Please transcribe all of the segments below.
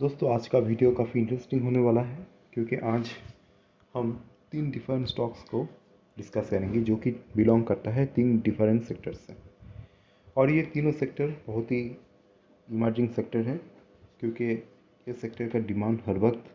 दोस्तों आज का वीडियो काफ़ी इंटरेस्टिंग होने वाला है क्योंकि आज हम 3 डिफरेंट स्टॉक्स को डिस्कस करेंगे जो कि बिलोंग करता है 3 डिफरेंट सेक्टर से। और ये तीनों सेक्टर बहुत ही इमर्जिंग सेक्टर है क्योंकि ये सेक्टर का डिमांड हर वक्त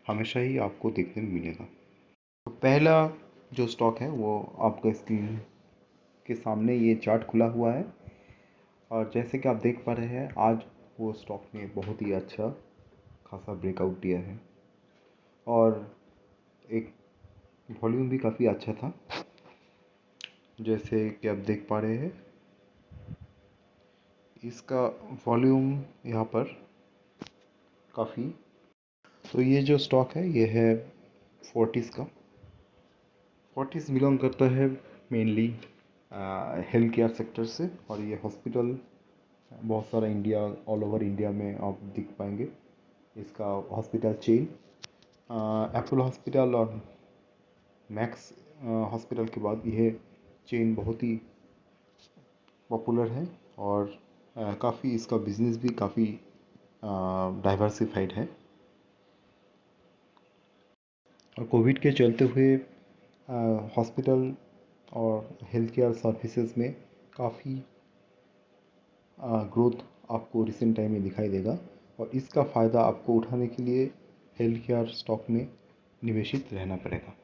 हमेशा ही आपको देखने में मिलेगा। तो पहला जो स्टॉक है वो आपका स्क्रीन के सामने ये चार्ट खुला हुआ है और जैसे कि आप देख पा रहे हैं आज वो स्टॉक ने बहुत ही अच्छा खासा ब्रेकआउट दिया है और एक वॉल्यूम भी काफ़ी अच्छा था। जैसे कि आप देख पा रहे हैं इसका वॉल्यूम यहाँ पर काफ़ी। तो ये जो स्टॉक है ये है फोर्टिस का। फोर्टिस बिलोंग करता है मेनली हेल्थ केयर सेक्टर से और ये हॉस्पिटल बहुत सारा इंडिया ऑल ओवर इंडिया में आप दिख पाएंगे। इसका हॉस्पिटल चेन एप्पल हॉस्पिटल और मैक्स हॉस्पिटल के बाद यह चेन बहुत ही पॉपुलर है और काफ़ी इसका बिजनेस भी काफ़ी डाइवर्सिफाइड है। और कोविड के चलते हुए हॉस्पिटल और हेल्थ केयर सर्विसेज में काफ़ी ग्रोथ आपको रिसेंट टाइम में दिखाई देगा और इसका फ़ायदा आपको उठाने के लिए हेल्थ केयर स्टॉक में निवेशित रहना पड़ेगा।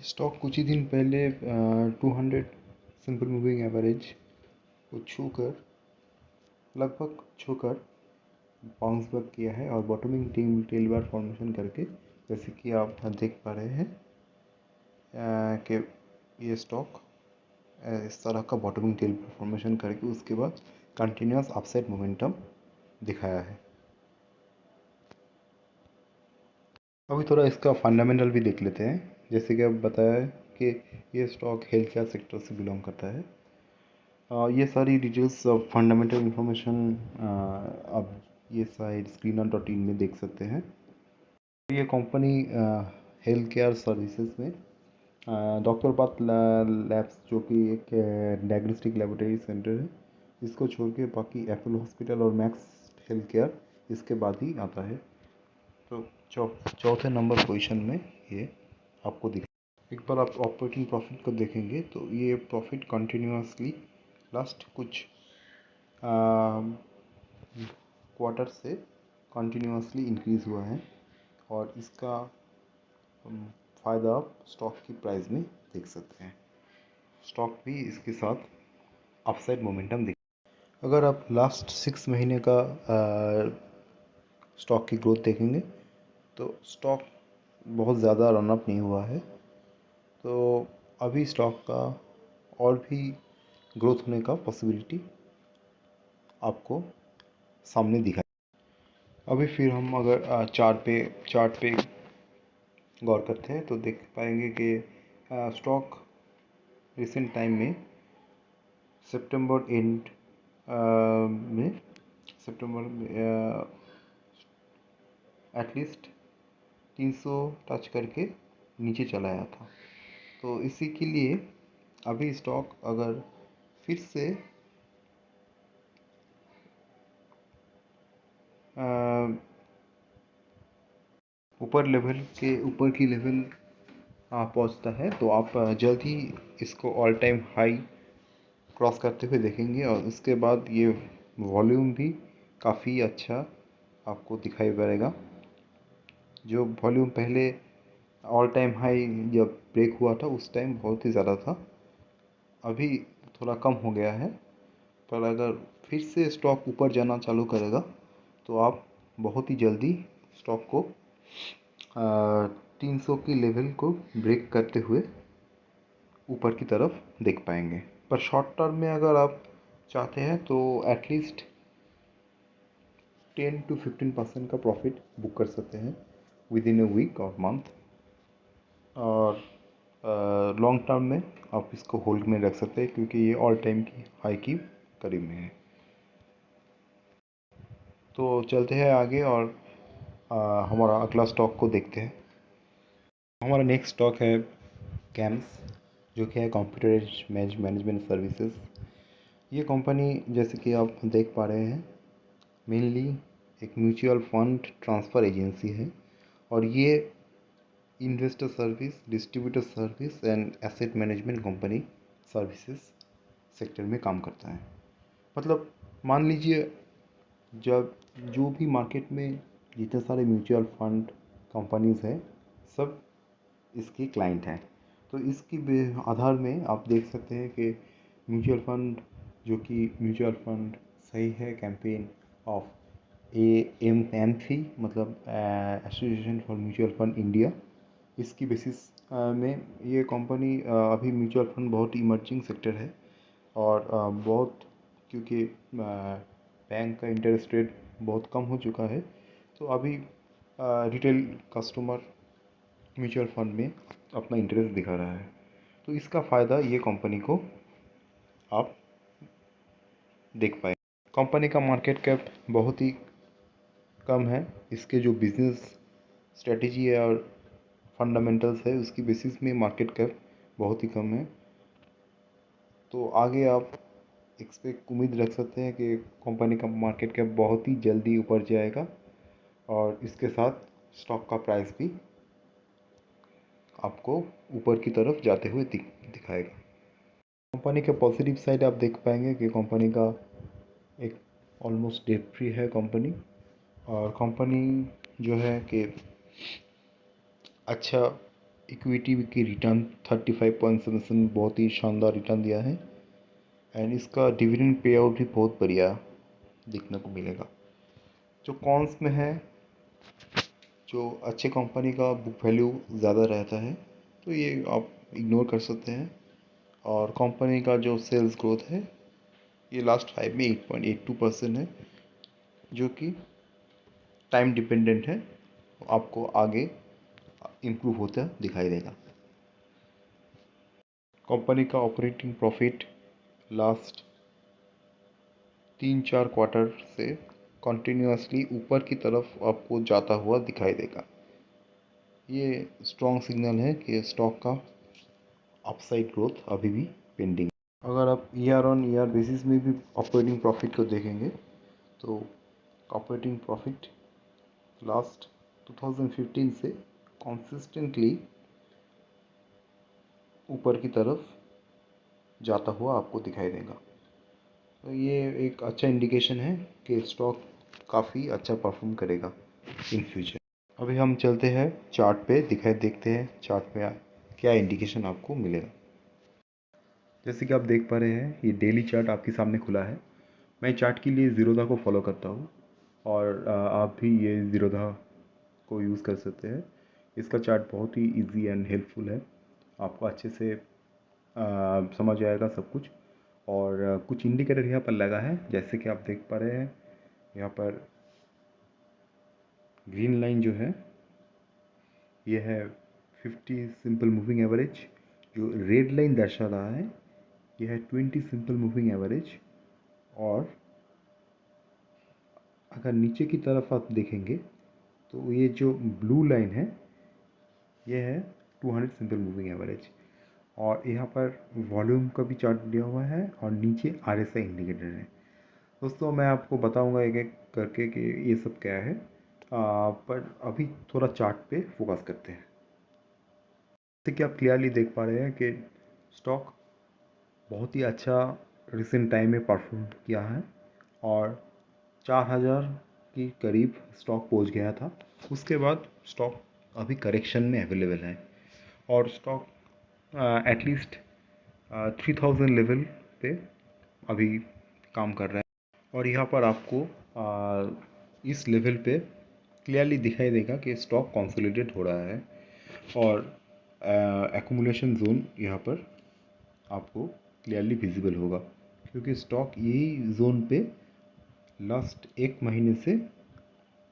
स्टॉक कुछ ही दिन पहले 200 सिंपल मूविंग एवरेज को छूकर बाउंस बैक किया है और बॉटमिंग टेल बार फॉर्मेशन करके जैसे कि आप देख पा रहे हैं कि ये स्टॉक इस तरह का बॉटमिंग टेल बार फॉर्मेशन करके उसके बाद कंटिन्यूस अपसाइड मोमेंटम दिखाया है। अभी थोड़ा इसका फंडामेंटल भी देख लेते हैं। जैसे कि अब बताया है कि ये स्टॉक हेल्थ केयर सेक्टर से बिलोंग करता है। ये सारी डिटेल्स फंडामेंटल इंफॉर्मेशन आप ये साइड screener.in में देख सकते हैं। ये कंपनी हेल्थ केयर सर्विसेज में डॉक्टर पाथ लैब्स जो कि एक डायग्नोस्टिक लेबोरेटरी सेंटर है, इसको छोड़ के बाकी एप्पल हॉस्पिटल और मैक्स हेल्थ केयर इसके बाद ही आता है। तो चौथे नंबर पोजीशन में ये आपको दिख। एक बार आप ऑपरेटिंग प्रॉफिट को देखेंगे तो ये प्रॉफिट कंटिन्यूसली लास्ट कुछ क्वार्टर से कंटिन्यूसली इंक्रीज़ हुआ है और इसका फ़ायदा आप स्टॉक की प्राइस में देख सकते हैं। स्टॉक भी इसके साथ अपसाइड मोमेंटम दिख। अगर आप लास्ट 6 महीने का स्टॉक की ग्रोथ देखेंगे तो स्टॉक बहुत ज़्यादा रनअप नहीं हुआ है। तो अभी स्टॉक का और भी ग्रोथ होने का पॉसिबिलिटी आपको सामने दिखा। अभी फिर हम अगर चार्ट पे गौर करते हैं तो देख पाएंगे कि स्टॉक रिसेंट टाइम में सितंबर एंड में सितंबर में एटलीस्ट 300 टच करके नीचे चला आया था। तो इसी के लिए अभी स्टॉक अगर फिर से ऊपर की लेवल पहुंचता है तो आप जल्द ही इसको ऑल टाइम हाई क्रॉस करते हुए देखेंगे और उसके बाद ये वॉल्यूम भी काफ़ी अच्छा आपको दिखाई पड़ेगा। जो वॉल्यूम पहले ऑल टाइम हाई जब ब्रेक हुआ था उस टाइम बहुत ही ज़्यादा था, अभी थोड़ा कम हो गया है। पर अगर फिर से स्टॉक ऊपर जाना चालू करेगा तो आप बहुत ही जल्दी स्टॉक को 300 की लेवल को ब्रेक करते हुए ऊपर की तरफ देख पाएंगे। पर शॉर्ट टर्म में अगर आप चाहते हैं तो एटलीस्ट 10 to 15% का प्रॉफिट बुक कर सकते हैं विद इन ए वीक और मंथ। और लॉन्ग टर्म में आप इसको होल्ड में रख सकते हैं क्योंकि ये ऑल टाइम की हाई की करीब में है। तो चलते हैं आगे और हमारा अगला स्टॉक को देखते हैं। हमारा नेक्स्ट स्टॉक है कैम्स जो कि है कंप्यूटर एज मैनेजमेंट सर्विसेज। ये कंपनी जैसे कि आप देख पा रहे हैं मेनली एक म्यूचुअल फंड ट्रांसफ़र एजेंसी है और ये investor service, distributor service and asset management company services sector में काम करता है। मतलब मान लीजिए जब जो भी मार्केट में जितने सारे म्यूचुअल फंड कंपनीज़ हैं सब इसके क्लाइंट हैं। तो इसकी आधार में आप देख सकते हैं कि म्यूचुअल फंड जो कि म्यूचुअल फंड सही है कैंपेन ऑफ AMFI मतलब association for mutual fund India, इसकी बेसिस में ये कंपनी अभी म्यूचुअल फंड बहुत इमर्जिंग सेक्टर है और बहुत क्योंकि बैंक का इंटरेस्ट रेट बहुत कम हो चुका है तो अभी रिटेल कस्टमर म्यूचुअल फंड में अपना इंटरेस्ट दिखा रहा है। तो इसका फ़ायदा ये कंपनी को आप देख पाए। कंपनी का मार्केट कैप बहुत ही कम है। इसके जो बिज़नेस स्ट्रेटजी है और फंडामेंटल्स है उसकी बेसिस में मार्केट कैप बहुत ही कम है। तो आगे आप उम्मीद रख सकते हैं कि कंपनी का मार्केट कैप बहुत ही जल्दी ऊपर जाएगा और इसके साथ स्टॉक का प्राइस भी आपको ऊपर की तरफ जाते हुए दिखाएगा। कंपनी के पॉजिटिव साइड आप देख पाएंगे कि कंपनी का एक ऑलमोस्ट डेट फ्री है कंपनी और कंपनी जो है कि अच्छा इक्विटी की रिटर्न 35.77 बहुत ही शानदार रिटर्न दिया है एंड इसका डिविडेंड पे आउट भी बहुत बढ़िया देखने को मिलेगा। जो कॉन्स में है जो अच्छे कंपनी का बुक वैल्यू ज़्यादा रहता है तो ये आप इग्नोर कर सकते हैं और कंपनी का जो सेल्स ग्रोथ है ये लास्ट 5 में 8.82% है जो कि टाइम डिपेंडेंट है, आपको आगे इम्प्रूव होता दिखाई देगा। कंपनी का ऑपरेटिंग प्रॉफिट लास्ट 3-4 क्वार्टर से कंटिन्यूसली ऊपर की तरफ आपको जाता हुआ दिखाई देगा। ये स्ट्रॉन्ग सिग्नल है कि स्टॉक का अपसाइड ग्रोथ अभी भी पेंडिंग। अगर आप ईयर ऑन ईयर बेसिस में भी ऑपरेटिंग प्रॉफिट को देखेंगे तो ऑपरेटिंग प्रॉफिट लास्ट 2015 से कंसिस्टेंटली ऊपर की तरफ जाता हुआ आपको दिखाई देगा। तो ये एक अच्छा इंडिकेशन है कि स्टॉक काफ़ी अच्छा परफॉर्म करेगा इन फ्यूचर। अभी हम चलते हैं चार्ट पे देखते हैं चार्ट पे क्या इंडिकेशन आपको मिलेगा। जैसे कि आप देख पा रहे हैं ये डेली चार्ट आपके सामने खुला है। मैं चार्ट के लिए ज़ीरोधा को फॉलो करता हूँ और आप भी ये ज़ीरोधा को यूज़ कर सकते हैं। इसका चार्ट बहुत ही इजी एंड हेल्पफुल है, आपको अच्छे से समझ आएगा सब कुछ। और कुछ इंडिकेटर यहाँ पर लगा है जैसे कि आप देख पा रहे हैं यहाँ पर ग्रीन लाइन जो है ये है 50 सिंपल मूविंग एवरेज, जो रेड लाइन दर्शा रहा है ये है 20 सिंपल मूविंग एवरेज। और अगर नीचे की तरफ आप देखेंगे तो ये जो ब्लू लाइन है ये है 200 सिंपल मूविंग एवरेज। और यहाँ पर वॉल्यूम का भी चार्ट दिया हुआ है और नीचे RSI इंडिकेटर है। दोस्तों मैं आपको बताऊंगा एक एक करके कि ये सब क्या है, पर अभी थोड़ा चार्ट पे फोकस करते हैं। जैसे कि आप क्लियरली देख पा रहे हैं कि स्टॉक बहुत ही अच्छा रिसेंट टाइम में परफॉर्म किया है और 4000 के करीब स्टॉक पहुंच गया था। उसके बाद स्टॉक अभी करेक्शन में अवेलेबल है और स्टॉक एटलीस्ट 3000 लेवल पे अभी काम कर रहा है और यहाँ पर आपको इस लेवल पे क्लियरली दिखाई देगा कि स्टॉक कंसोलिडेट हो रहा है और एक्यूमुलेशन जोन यहाँ पर आपको क्लियरली विजिबल होगा क्योंकि स्टॉक यही जोन पे लास्ट 1 महीने से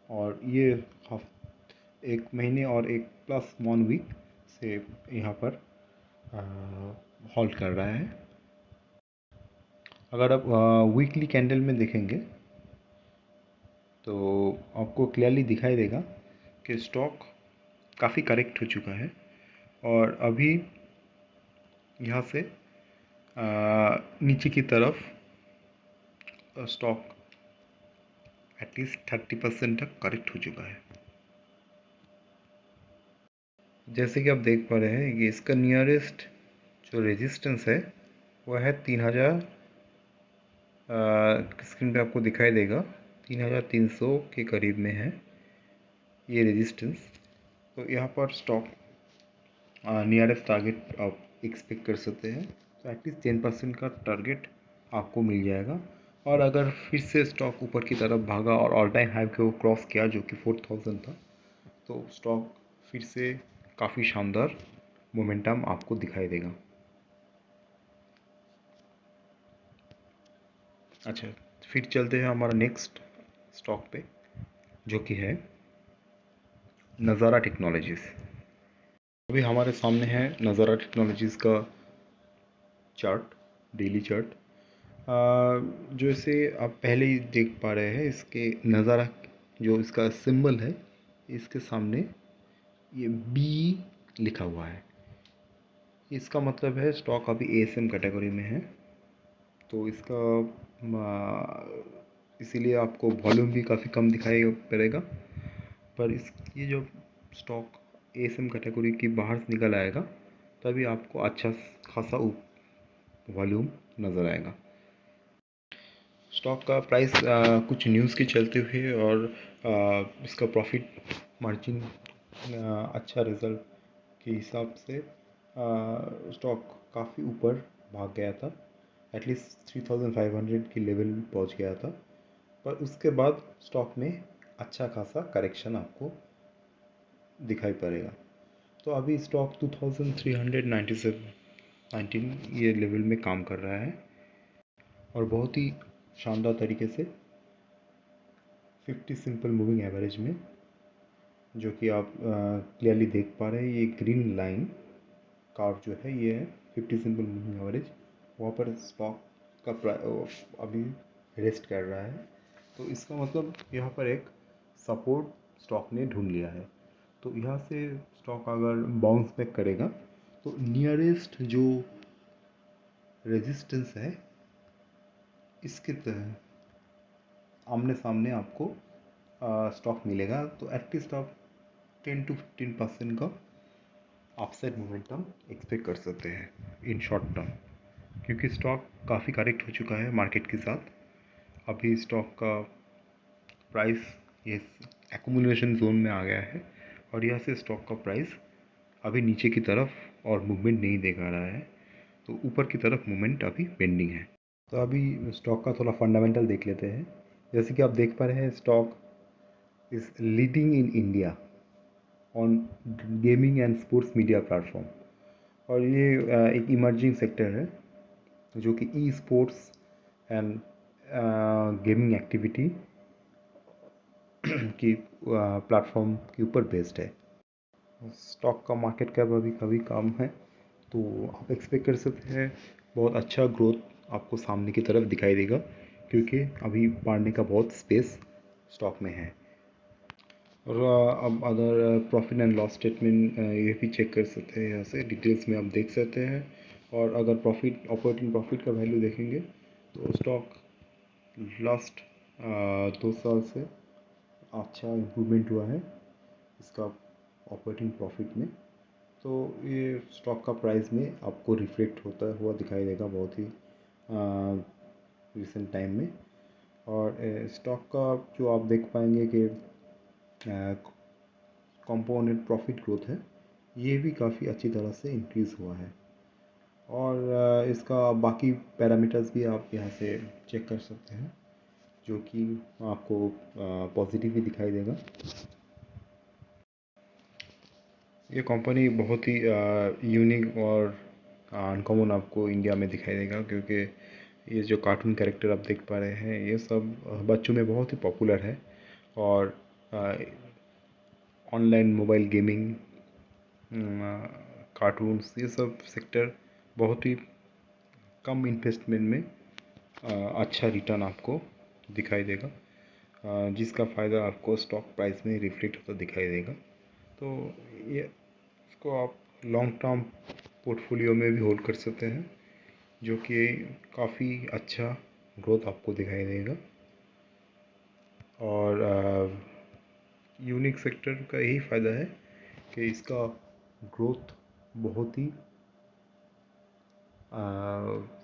और ये एक महीने और एक प्लस 1 वीक से यहाँ पर होल्ड कर रहा है। अगर आप वीकली कैंडल में देखेंगे तो आपको क्लियरली दिखाई देगा कि स्टॉक काफ़ी करेक्ट हो चुका है और अभी यहाँ से नीचे की तरफ स्टॉक एटलीस्ट 30% तक करेक्ट हो चुका है। जैसे कि आप देख पा रहे हैं, ये इसका नियरेस्ट जो रेजिस्टेंस है वह है 3000, स्क्रीन पे आपको दिखाई देगा 3300 के करीब में है ये रेजिस्टेंस। तो यहाँ पर स्टॉक नियरेस्ट टारगेट आप एक्सपेक्ट कर सकते हैं। तो एटलीस्ट 10% का टारगेट आपको मिल जाएगा। और अगर फिर से स्टॉक ऊपर की तरफ भागा और ऑल टाइम हाई को क्रॉस किया जो कि 4000 था, तो स्टॉक फिर से काफ़ी शानदार मोमेंटम आपको दिखाई देगा। अच्छा, फिर चलते हैं हमारा नेक्स्ट स्टॉक पे, जो कि है नज़ारा टेक्नोलॉजीज़। अभी हमारे सामने है नज़ारा टेक्नोलॉजीज़ का चार्ट, डेली चार्ट। जो इसे आप पहले ही देख पा रहे हैं, इसके नज़ारा जो इसका सिंबल है, इसके सामने ये बी लिखा हुआ है। इसका मतलब है स्टॉक अभी एएसएम कैटेगरी में है। तो इसका इसीलिए आपको वॉल्यूम भी काफ़ी कम दिखाई पड़ेगा। पर इस ये जो स्टॉक एएसएम कैटेगरी की बाहर से निकल आएगा, तभी आपको अच्छा खासा वॉल्यूम नज़र आएगा। स्टॉक का प्राइस कुछ न्यूज़ के चलते हुए और इसका प्रॉफिट मार्जिन अच्छा रिज़ल्ट के हिसाब से स्टॉक काफ़ी ऊपर भाग गया था। एटलीस्ट 3500 की लेवल पहुंच गया था। पर उसके बाद स्टॉक में अच्छा खासा करेक्शन आपको दिखाई पड़ेगा। तो अभी स्टॉक 2397 ये लेवल में काम कर रहा है और बहुत ही शानदार तरीके से 50 सिंपल मूविंग एवरेज में, जो कि आप क्लियरली देख पा रहे हैं, ये ग्रीन लाइन कार्व जो है ये है 50 सिंपल मूविंग एवरेज। वहाँ पर स्टॉक का अभी रेस्ट कर रहा है। तो इसका मतलब यहाँ पर एक सपोर्ट स्टॉक ने ढूंढ लिया है। तो यहाँ से स्टॉक अगर बाउंस बैक करेगा तो नियरेस्ट जो रेजिस्टेंस है इसके आमने सामने आपको स्टॉक मिलेगा। तो एटलीस्ट आप 10 to 15% का अपसाइड मोमेंटम एक्सपेक्ट कर सकते हैं इन शॉर्ट टर्म, क्योंकि स्टॉक काफ़ी करेक्ट हो चुका है मार्केट के साथ। अभी स्टॉक का प्राइस ये एक्यूमुलेशन जोन में आ गया है और यहाँ से स्टॉक का प्राइस अभी नीचे की तरफ और मूवमेंट नहीं दिखा रहा है। तो ऊपर की तरफ मूवमेंट अभी पेंडिंग है। तो अभी स्टॉक का थोड़ा फंडामेंटल देख लेते हैं। जैसे कि आप देख पा रहे हैं, stock is leading in India on gaming and sports media platform. और ये एक इमर्जिंग सेक्टर है जो कि e sports and gaming activity की प्लेटफॉर्म के ऊपर बेस्ड है। स्टॉक का मार्केट कैप अभी कभी कम है, तो आप एक्सपेक्ट कर सकते हैं बहुत अच्छा ग्रोथ आपको सामने की तरफ दिखाई देगा, क्योंकि अभी बढ़ने का बहुत स्पेस स्टॉक में है। और अब अगर प्रॉफिट एंड लॉस स्टेटमेंट ये भी चेक कर सकते हैं, यहाँ से डिटेल्स में आप देख सकते हैं। और अगर प्रॉफिट ऑपरेटिंग प्रॉफिट का वैल्यू देखेंगे तो स्टॉक लास्ट 2 साल से अच्छा इम्प्रूवमेंट हुआ है इसका ऑपरेटिंग प्रॉफिट में। तो ये स्टॉक का प्राइस में आपको रिफ्लेक्ट होता हुआ दिखाई देगा बहुत ही रिसेंट टाइम में। और स्टॉक का जो आप देख पाएंगे कि कंपाउंडेड प्रॉफिट ग्रोथ है, ये भी काफ़ी अच्छी तरह से इंक्रीज़ हुआ है। और इसका बाकी पैरामीटर्स भी आप यहाँ से चेक कर सकते हैं, जो कि आपको पॉजिटिव ही दिखाई देगा। ये कंपनी बहुत ही यूनिक और अनकॉमन आपको इंडिया में दिखाई देगा, क्योंकि ये जो कार्टून कैरेक्टर आप देख पा रहे हैं ये सब बच्चों में बहुत ही पॉपुलर है। और ऑनलाइन मोबाइल गेमिंग, कार्टून्स, ये सब सेक्टर बहुत ही कम इन्वेस्टमेंट में अच्छा रिटर्न आपको दिखाई देगा, जिसका फ़ायदा आपको स्टॉक प्राइस में रिफ्लेक्ट होता दिखाई देगा। तो ये इसको आप लॉन्ग टर्म पोर्टफोलियो में भी होल्ड कर सकते हैं, जो कि काफ़ी अच्छा ग्रोथ आपको दिखाई देगा। और यूनिक सेक्टर का यही फ़ायदा है कि इसका ग्रोथ बहुत ही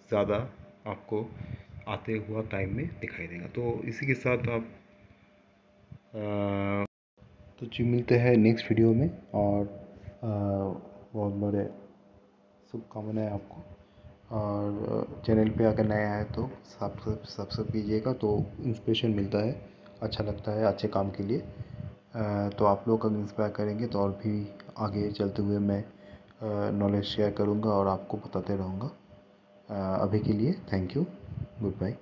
ज़्यादा आपको आते हुआ टाइम में दिखाई देगा। तो इसी के साथ आप तो जी मिलते हैं नेक्स्ट वीडियो में, और बहुत बड़े शुभकामनाएं आपको। और चैनल पे अगर नया है तो सब्सक्राइब कीजिएगा, तो इंस्पिरेशन मिलता है, अच्छा लगता है अच्छे काम के लिए। तो आप लोग अगर इंस्पायर करेंगे तो और भी आगे चलते हुए मैं नॉलेज शेयर करूँगा और आपको बताते रहूँगा। अभी के लिए थैंक यू, गुड बाय।